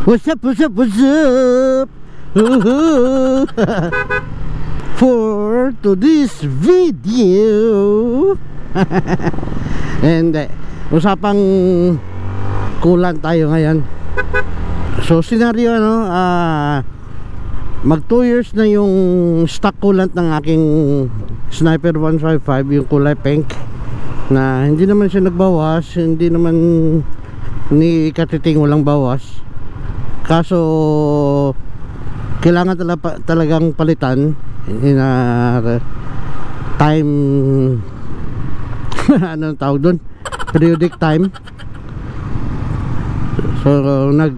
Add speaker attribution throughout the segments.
Speaker 1: What's up, what's up, what's up? For today's video and usapang kulan tayo ngayon. So scenario mag 2 years na yung stock coolant ng aking Sniper 155, yung kulay pink, na hindi naman siya nagbawas, hindi naman ni katiting walang bawas. Kaso kailangan talagang palitan in a time anong tawag doon, periodic time. So nag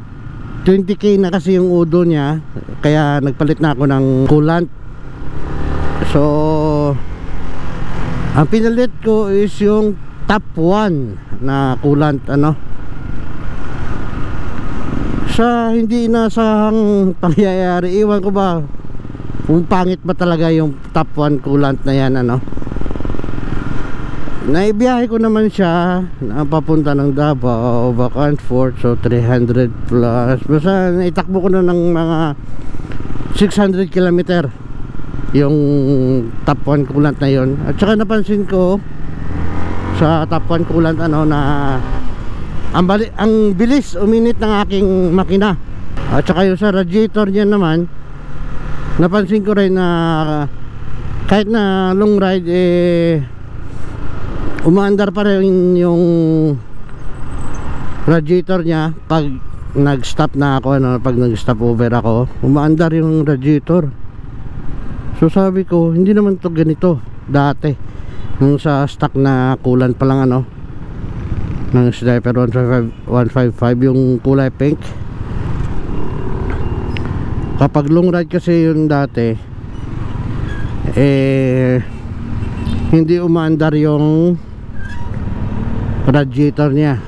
Speaker 1: 20k na kasi yung udo niya, kaya nagpalit na ako ng coolant. So ang pinalit ko is yung top 1 na coolant, sa hindi inasahang pangyayari. Iwan ko ba kung pangit ba talaga yung top 1 coolant na yan, Naibiyahe ko naman siya na papunta ng Davao, back and forth, so 300 plus. Basta naitakbo ko na ng mga 600 kilometer yung top 1 coolant na yon. At saka napansin ko sa top 1 coolant na ang bilis uminit ng aking makina. At saka yung sa radiator niya naman, napansin ko rin na kahit na long ride, umaandar pa rin yung radiator niya pag nag-stop na ako, pag nag-stop over ako, umaandar yung radiator. So sabi ko, hindi naman to ganito dati nung sa stock na coolant pa lang, ng Sniper 155 yung kulay pink. Kapag long ride kasi yun dati, hindi umaandar yung radiator niya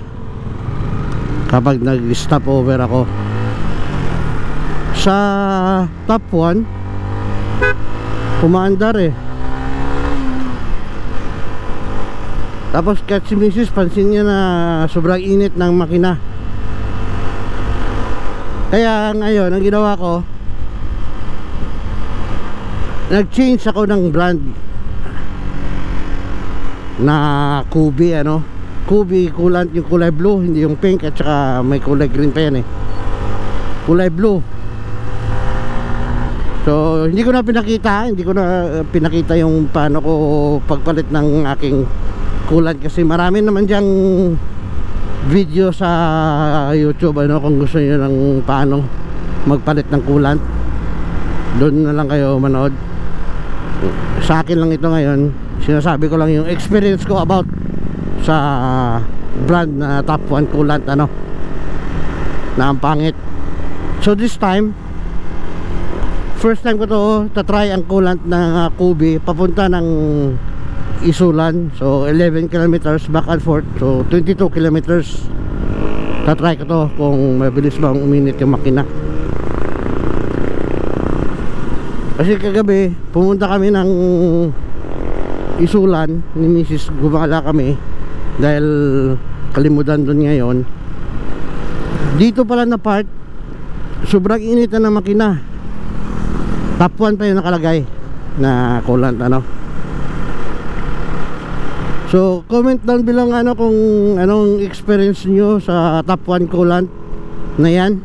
Speaker 1: kapag nag-stop over ako. Sa top 1 umaandar Tapos kahit si Mrs. pansin niya na sobrang init ng makina. Kaya ngayon ang ginawa ko, nag-change ako ng brand na Kubi, Kubi coolant, yung kulay blue, hindi yung pink, at saka may kulay green pa yan, kulay blue. So hindi ko na pinakita yung paano ko pagpalit ng aking coolant, kasi marami naman diyang video sa YouTube, kung gusto niyo ng paano magpalit ng coolant, doon na lang kayo manood. Sa akin lang ito ngayon, sinasabi ko lang yung experience ko about sa brand na top 1 coolant, na ang pangit. So this time, first time ko to tatry ang coolant ng Kubi papunta ng Isulan. So 11 kilometers back and forth, so 22 kilometers. Tatry ko to kung mabilis bang uminit yung makina. Kasi kagabi pumunta kami ng Isulan ni Mrs. Gumala kami dahil kalimutan doon ngayon. Dito pala na part, sobrang init na ng makina. Top 1 pa yung nakalagay na coolant, So comment down below kung anong experience nyo sa top 1 coolant na yan,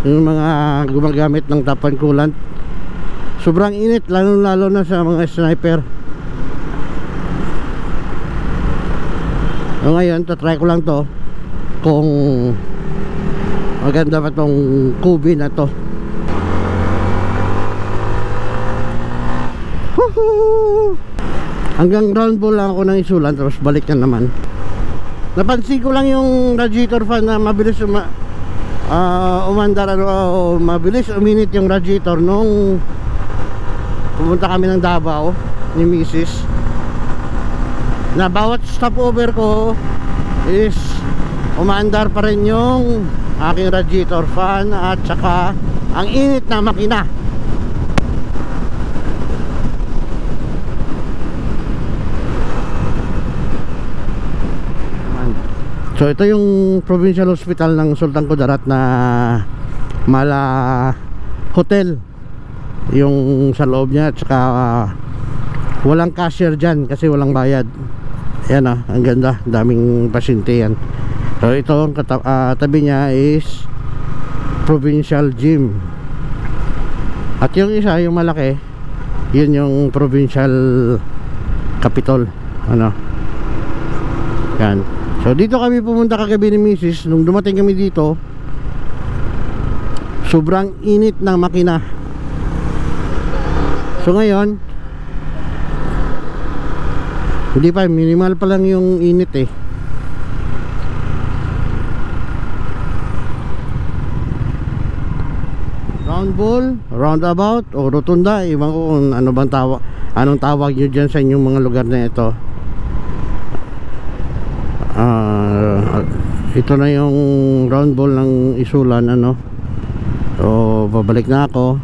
Speaker 1: yung mga gumagamit ng top 1 coolant. Sobrang init, lalo na sa mga sniper. So ngayon tatry ko lang to kung maganda ba tong Kubi na to. Hanggang round ball lang ako ng Isulan, tapos balik na naman. Napansin ko lang yung radiator fan na mabilis umandar, mabilis uminit yung radiator nung pumunta kami ng Davao ni Mrs. Na bawat stopover ko is umaandar pa rin yung aking radiator fan at saka ang init na makina. So ito yung Provincial Hospital ng Sultan Kudarat na mala hotel yung sa loob niya, at saka walang cashier dyan kasi walang bayad. Yan ang ganda, daming pasyente yan. So ito ang tabi niya is provincial gym, at yung isa, yung malaki, yun yung provincial capitol, yan. So dito kami pumunta kagabi ni Mrs. Nung dumating kami dito, sobrang init ng makina. So ngayon, hindi pa, minimal pa lang yung init eh. Round ball, roundabout o rotunda, iwan ko kung ano bang tawag, anong tawag nyo dyan sa inyong mga lugar na ito. Ito na yung round ball ng Isulan, so babalik na ako.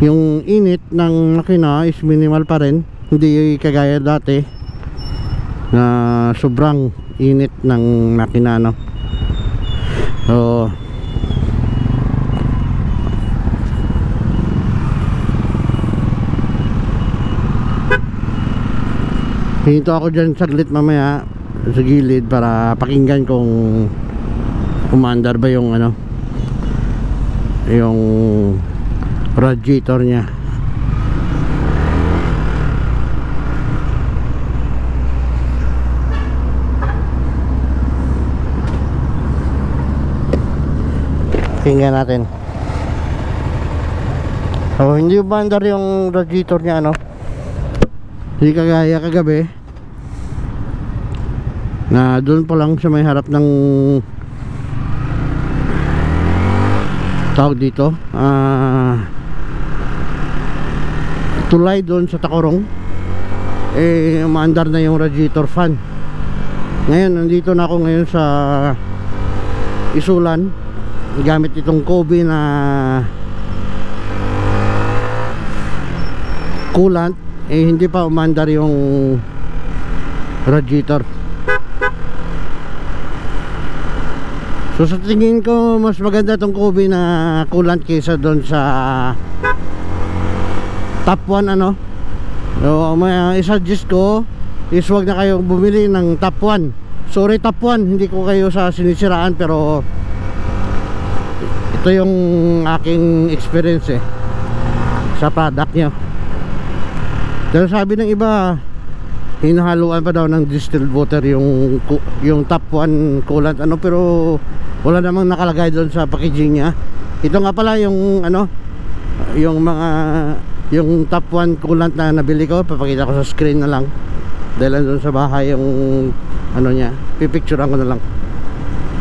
Speaker 1: Yung init ng makina is minimal pa rin, hindi kagaya dati na sobrang init ng makina, so hinto ako dyan saglit mamaya sa gilid para pakinggan kung umandar ba yung yung radiator niya. Pakinggan natin. So hindi umandar yung radiator niya, hindi kagaya kagabi na doon pa lang sa may harap ng tawag dito, tulay doon sa Tacorong, umaandar na yung radiator fan. Ngayon nandito na ako ngayon sa Isulan gamit itong Kobe na coolant, hindi pa umandar yung radiator. So sa tingin ko mas maganda itong Kobe na coolant kaysa doon sa top 1, So may suggest ko is wag na kayong bumili ng top 1. Sorry top 1, hindi ko kayo sa sinisiraan, pero ito yung aking experience sa product nyo. Pero sabi ng iba, hinahaluan pa daw ng distilled water yung top 1 coolant, pero wala namang nakalagay doon sa packaging niya. Ito nga pala yung yung top 1 coolant na nabili ko. Papakita ko sa screen na lang dahil doon sa bahay yung niya, pipicturean ko na lang.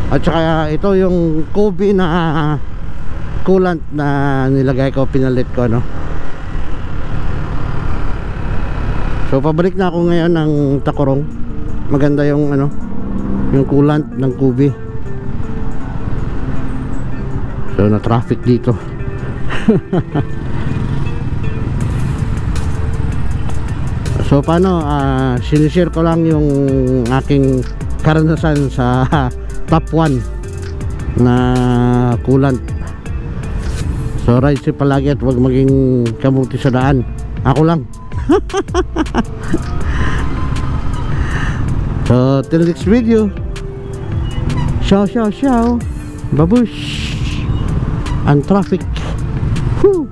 Speaker 1: At saka ito yung Kobe na coolant na nilagay ko, pinalit ko, So pabalik na ako ngayon ng Tacorong. Maganda yung yung coolant ng Kobe. So na traffic dito. So paano, sinishare ko lang yung aking karanasan sa top 1 na coolant. So ride safe palagi at huwag maging kamuti sa daan. Ako lang. So till next video. Ciao. Babush. And traffic. Whew.